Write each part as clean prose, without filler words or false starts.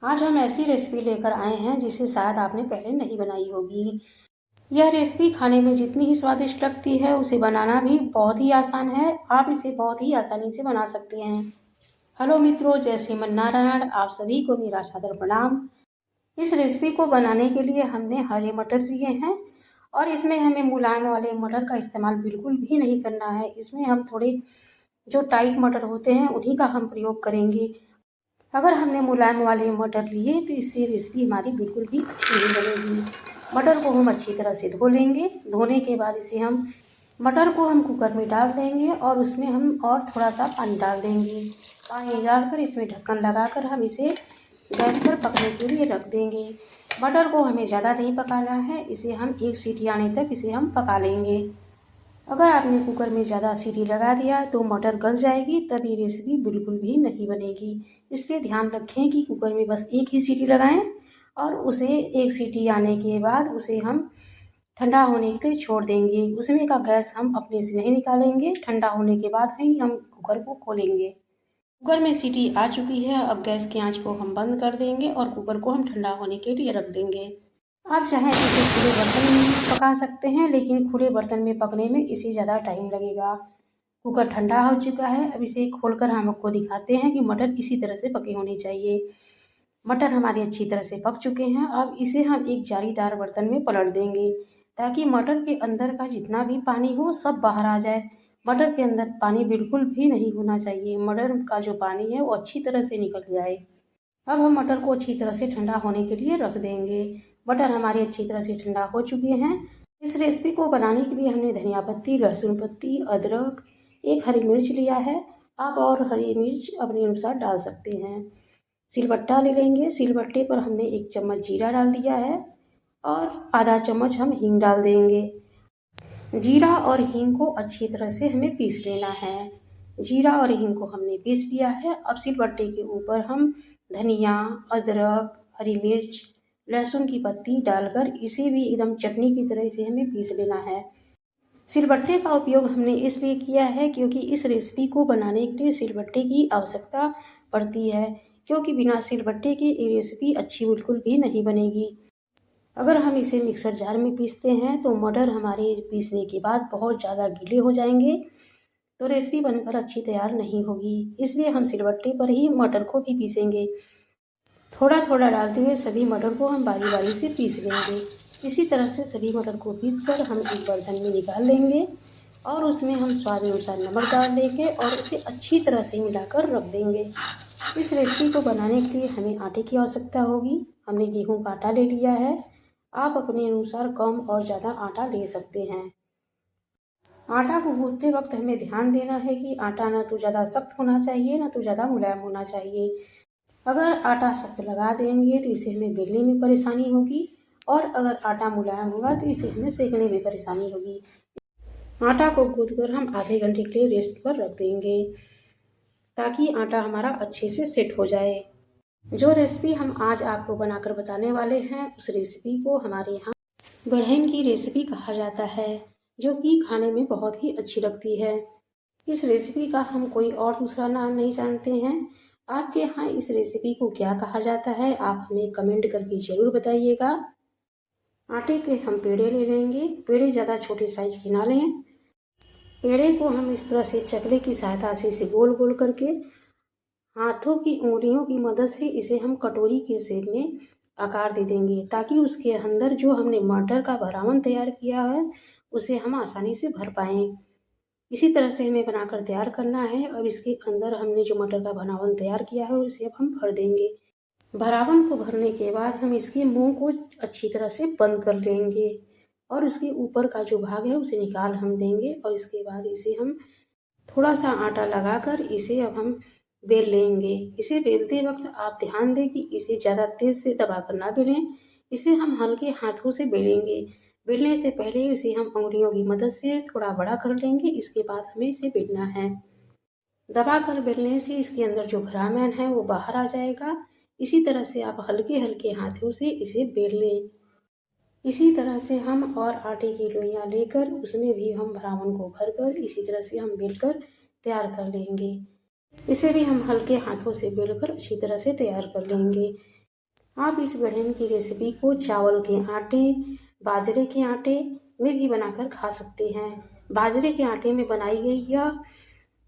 आज हम ऐसी रेसिपी लेकर आए हैं जिसे शायद आपने पहले नहीं बनाई होगी। यह रेसिपी खाने में जितनी ही स्वादिष्ट लगती है उसे बनाना भी बहुत ही आसान है। आप इसे बहुत ही आसानी से बना सकते हैं। हेलो मित्रों, जय श्रीमन नारायण। आप सभी को मेरा सादर प्रणाम। इस रेसिपी को बनाने के लिए हमने हरे मटर लिए हैं और इसमें हमें मुलायम वाले मटर का इस्तेमाल बिल्कुल भी नहीं करना है। इसमें हम थोड़े जो टाइट मटर होते हैं उन्हीं का हम प्रयोग करेंगे। अगर हमने मुलायम वाले मटर लिए तो इससे रेसिपी हमारी बिल्कुल भी अच्छी नहीं बनेगी। मटर को हम अच्छी तरह से धो लेंगे। धोने के बाद इसे हम मटर को हम कुकर में डाल देंगे और उसमें हम और थोड़ा सा पानी डाल देंगे। पानी डालकर इसमें ढक्कन लगाकर हम इसे गैस पर पकने के लिए रख देंगे। मटर को हमें ज़्यादा नहीं पकाना है, इसे हम एक सीटी आने तक इसे हम पका लेंगे। अगर आपने कुकर में ज़्यादा सीटी लगा दिया तो मटर गल जाएगी, तब ये रेसिपी बिल्कुल भी नहीं बनेगी। इसलिए ध्यान रखें कि कुकर में बस एक ही सीटी लगाएं और उसे एक सीटी आने के बाद उसे हम ठंडा होने के लिए छोड़ देंगे। उसमें का गैस हम अपने से नहीं निकालेंगे, ठंडा होने के बाद ही हम कुकर को खोलेंगे। कुकर में सीटी आ चुकी है। अब गैस की आंच को हम बंद कर देंगे और कुकर को हम ठंडा होने के लिए रख देंगे। आप चाहें तो इसे खुले बर्तन में पका सकते हैं, लेकिन खुले बर्तन में पकने में इसे ज़्यादा टाइम लगेगा। कुकर ठंडा हो चुका है। अब इसे खोलकर हम आपको दिखाते हैं कि मटर इसी तरह से पके होने चाहिए। मटर हमारे अच्छी तरह से पक चुके हैं। अब इसे हम एक जालीदार बर्तन में पलट देंगे ताकि मटर के अंदर का जितना भी पानी हो सब बाहर आ जाए। मटर के अंदर पानी बिल्कुल भी नहीं होना चाहिए। मटर का जो पानी है वो अच्छी तरह से निकल जाए। अब हम मटर को अच्छी तरह से ठंडा होने के लिए रख देंगे। मटर हमारे अच्छी तरह से ठंडा हो चुके हैं। इस रेसिपी को बनाने के लिए हमने धनिया पत्ती, लहसुन पत्ती, अदरक, एक हरी मिर्च लिया है। आप और हरी मिर्च अपने अनुसार डाल सकते हैं। सिलबट्टा ले लेंगे। सिलबट्टे पर हमने 1 चम्मच जीरा डाल दिया है और आधा चम्मच हम हींग डाल देंगे। जीरा और हींग को अच्छी तरह से हमें पीस लेना है। जीरा और हींग को हमने पीस लिया है। अब सिलबट्टे के ऊपर हम धनिया, अदरक, हरी मिर्च, लहसुन की पत्ती डालकर इसे भी एकदम चटनी की तरह से हमें पीस लेना है। सिलबट्टे का उपयोग हमने इसलिए किया है क्योंकि इस रेसिपी को बनाने के लिए सिलबट्टे की आवश्यकता पड़ती है, क्योंकि बिना सिलबट्टे के ये रेसिपी अच्छी बिल्कुल भी नहीं बनेगी। अगर हम इसे मिक्सर जार में पीसते हैं तो मटर हमारे पीसने के बाद बहुत ज़्यादा गीले हो जाएंगे, तो रेसिपी बनकर अच्छी तैयार नहीं होगी। इसलिए हम सिलबट्टे पर ही मटर को भी पीसेंगे। थोड़ा थोड़ा डालते हुए सभी मटर को हम बारी बारी से पीस लेंगे। इसी तरह से सभी मटर को पीसकर हम एक बर्तन में निकाल लेंगे और उसमें हम स्वाद अनुसार नमक डाल देंगे और इसे अच्छी तरह से मिलाकर रख देंगे। इस रेसिपी को बनाने के लिए हमें आटे की आवश्यकता होगी। हमने गेहूं का आटा ले लिया है। आप अपने अनुसार कम और ज़्यादा आटा ले सकते हैं। आटा को गूंथते वक्त हमें ध्यान देना है कि आटा ना तो ज़्यादा सख्त होना चाहिए ना तो ज़्यादा मुलायम होना चाहिए। अगर आटा सख्त लगा देंगे तो इसे हमें बेलने में परेशानी होगी और अगर आटा मुलायम होगा तो इसे हमें सेकने में परेशानी होगी। आटा को गूंथकर हम आधे घंटे के लिए रेस्ट पर रख देंगे ताकि आटा हमारा अच्छे से सेट हो जाए। जो रेसिपी हम आज आपको बनाकर बताने वाले हैं उस रेसिपी को हमारे यहाँ गढ़न की रेसिपी कहा जाता है, जो कि खाने में बहुत ही अच्छी लगती है। इस रेसिपी का हम कोई और दूसरा नाम नहीं जानते हैं। आपके यहाँ इस रेसिपी को क्या कहा जाता है आप हमें कमेंट करके ज़रूर बताइएगा। आटे के हम पेड़े ले लेंगे। पेड़े ज़्यादा छोटे साइज के ना लें। पेड़े को हम इस तरह से चकले की सहायता से इसे गोल गोल करके हाथों की उंगलियों की मदद से इसे हम कटोरी के शेप में आकार दे देंगे ताकि उसके अंदर जो हमने मटर का भरावन तैयार किया है उसे हम आसानी से भर पाएँ। इसी तरह से हमें बनाकर तैयार करना है। अब इसके अंदर हमने जो मटर का भरावन तैयार किया है उसे अब हम भर देंगे। भरावन को भरने के बाद हम इसके मुंह को अच्छी तरह से बंद कर लेंगे और उसके ऊपर का जो भाग है उसे निकाल हम देंगे और इसके बाद इसे हम थोड़ा सा आटा लगाकर इसे अब हम बेल लेंगे। इसे बेलते वक्त आप ध्यान दें कि इसे ज़्यादा तेज़ से दबाकर ना बेलें। इसे हम हल्के हाथों से बेलेंगे। बेलने से पहले इसे हम उंगलियों की मदद से थोड़ा बड़ा कर लेंगे। इसके बाद हमें इसे बेलना है। दबाकर बेलने से इसके अंदर जो भरावन है वो बाहर आ जाएगा। इसी तरह से आप हल्के हल्के हाथों से इसे बेल लें। इसी तरह से हम और आटे की लोइयाँ लेकर उसमें भी हम भरावन को भरकर इसी तरह से हम बेलकर तैयार कर लेंगे। इसे भी हम हल्के हाथों से बेलकर अच्छी तरह से तैयार कर लेंगे। आप इस बढ़ेन की रेसिपी को चावल के आटे, बाजरे के आटे में भी बनाकर खा सकते हैं। बाजरे के आटे में बनाई गई यह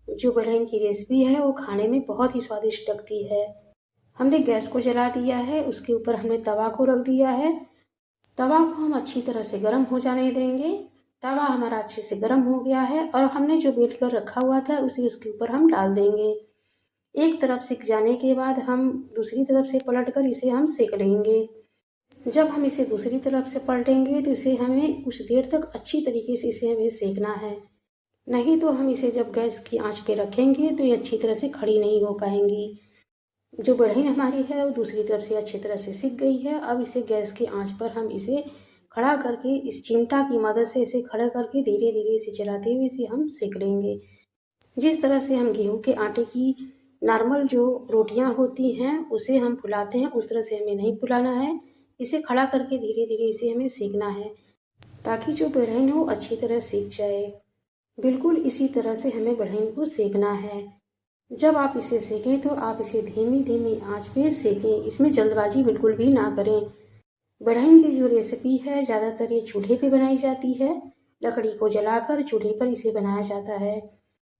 जो बढ़ेन की रेसिपी है वो खाने में बहुत ही स्वादिष्ट लगती है। हमने गैस को जला दिया है, उसके ऊपर हमने तवा को रख दिया है। तवा को हम अच्छी तरह से गर्म हो जाने देंगे। तवा हमारा अच्छे से गर्म हो गया है और हमने जो बेल कर रखा हुआ था उसे उसके ऊपर हम डाल देंगे। एक तरफ सिक जाने के बाद हम दूसरी तरफ से पलट कर इसे हम सेक लेंगे। जब हम इसे दूसरी तरफ से पलटेंगे तो इसे हमें कुछ देर तक अच्छी तरीके से इसे हमें सेकना है, नहीं तो हम इसे जब गैस की आंच पे रखेंगे तो ये अच्छी तरह से खड़ी नहीं हो पाएंगी। जो बढ़ई हमारी है वो दूसरी तरफ से अच्छी तरह से सिक गई है। अब इसे गैस की आंच पर हम इसे खड़ा करके इस चिमटा की मदद से इसे खड़ा करके धीरे धीरे इसे चलाते हुए इसे हम सेक लेंगे। जिस तरह से हम गेहूं के आटे की नॉर्मल जो रोटियां होती हैं उसे हम फुलाते हैं उस तरह से हमें नहीं फुलाना है। इसे खड़ा करके धीरे धीरे इसे हमें सेकना है ताकि जो बढ़ई हो अच्छी तरह सेक जाए। बिल्कुल इसी तरह से हमें बढ़ई को सेकना है। जब आप इसे सेकें तो आप इसे धीमी धीमी आंच पे सेकें, इसमें जल्दबाजी बिल्कुल भी ना करें। बढ़ई की जो रेसिपी है ज़्यादातर ये चूल्हे पे बनाई जाती है। लकड़ी को जलाकर चूल्हे पर इसे बनाया जाता है।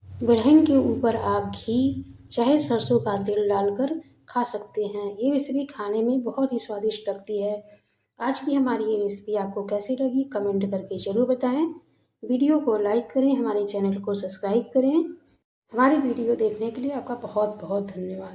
बढ़ई के ऊपर आप घी चाहे सरसों का तेल डालकर खा सकते हैं। ये रेसिपी खाने में बहुत ही स्वादिष्ट लगती है। आज की हमारी ये रेसिपी आपको कैसी लगी कमेंट करके ज़रूर बताएं। वीडियो को लाइक करें, हमारे चैनल को सब्सक्राइब करें। हमारी वीडियो देखने के लिए आपका बहुत बहुत धन्यवाद।